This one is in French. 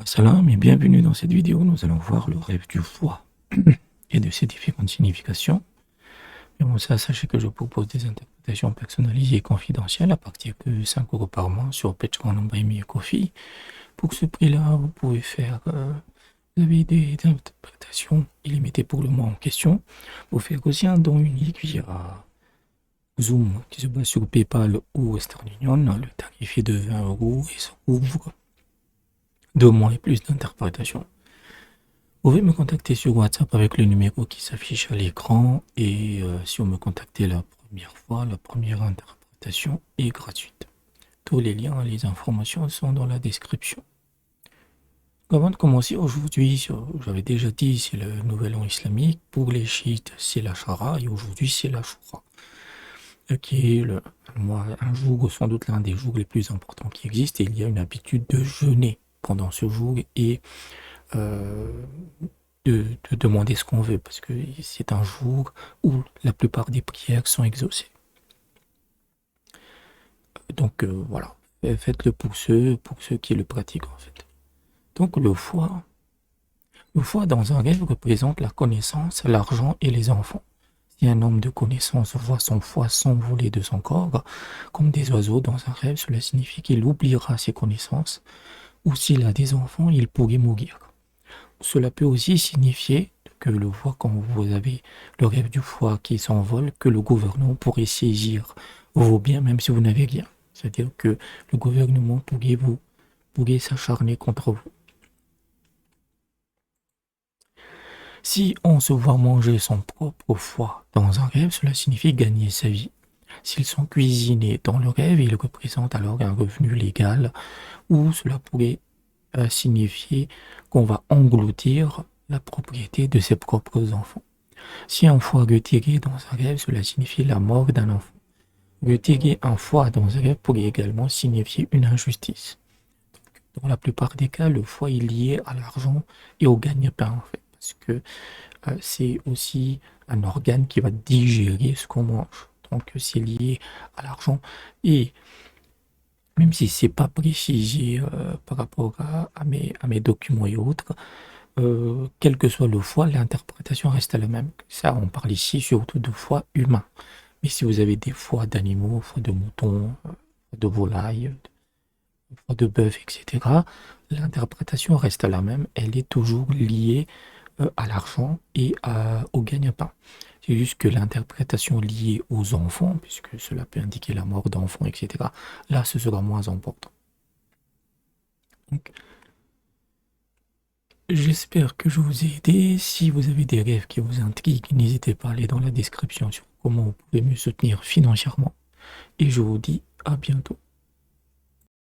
Salam et bienvenue dans cette vidéo. Nous allons voir le rêve du foie et de ses différentes significations. Et bon, ça, sachez que je propose des interprétations personnalisées et confidentielles à partir de 5 euros par mois sur Patreon, Buy Me Coffee. Pour ce prix-là, vous pouvez faire vous avez des interprétations illimitées pour le mois en question. Vous faites aussi un don unique via Zoom qui se base sur PayPal ou Western Union. Le tarif est de 20 euros et ça couvre 2 mois et plus d'interprétations. Vous pouvez me contacter sur WhatsApp avec le numéro qui s'affiche à l'écran et si vous me contactez la première fois, la première interprétation est gratuite. Tous les liens et les informations sont dans la description. Avant de commencer, aujourd'hui, j'avais déjà dit, c'est le nouvel an islamique. Pour les chiites, c'est la Shara et aujourd'hui, c'est la Shura, qui est un jour, sans doute l'un des jours les plus importants qui existent. Et il y a une habitude de jeûner pendant ce jour et de demander ce qu'on veut, parce que c'est un jour où la plupart des prières sont exaucées. Donc voilà, faites-le pour ceux qui le pratiquent en fait. Donc le foie dans un rêve représente la connaissance, l'argent et les enfants. Si un homme de connaissance voit son foie s'envoler de son corps, comme des oiseaux dans un rêve, cela signifie qu'il oubliera ses connaissances, ou s'il a des enfants, il pourrait mourir. Cela peut aussi signifier que le foie, quand vous avez le rêve du foie qui s'envole, que le gouvernement pourrait saisir vos biens même si vous n'avez rien. C'est-à-dire que le gouvernement pourrait s'acharner contre vous. Si on se voit manger son propre foie dans un rêve, cela signifie gagner sa vie. S'ils sont cuisinés dans le rêve, ils représentent alors un revenu légal, ou cela pourrait signifier qu'on va engloutir la propriété de ses propres enfants. Si un foie retiré dans un rêve, cela signifie la mort d'un enfant. Retirer un foie dans un rêve pourrait également signifier une injustice. Dans la plupart des cas, le foie est lié à l'argent et au gagne-pain, en fait, parce que c'est aussi un organe qui va digérer ce qu'on mange. Donc c'est lié à l'argent. Et même si c'est pas précisé par rapport à mes documents et autres, quel que soit le foie, l'interprétation reste la même. Ça, on parle ici surtout de foie humain. Mais si vous avez des foies d'animaux, foie de mouton, de volaille, foie de bœuf, etc., l'interprétation reste la même. Elle est toujours liée à l'argent et au gagne-pain. C'est juste que l'interprétation liée aux enfants, puisque cela peut indiquer la mort d'enfants, etc., là, ce sera moins important. Donc, j'espère que je vous ai aidé. Si vous avez des rêves qui vous intriguent, n'hésitez pas à aller dans la description sur comment vous pouvez me soutenir financièrement. Et je vous dis à bientôt.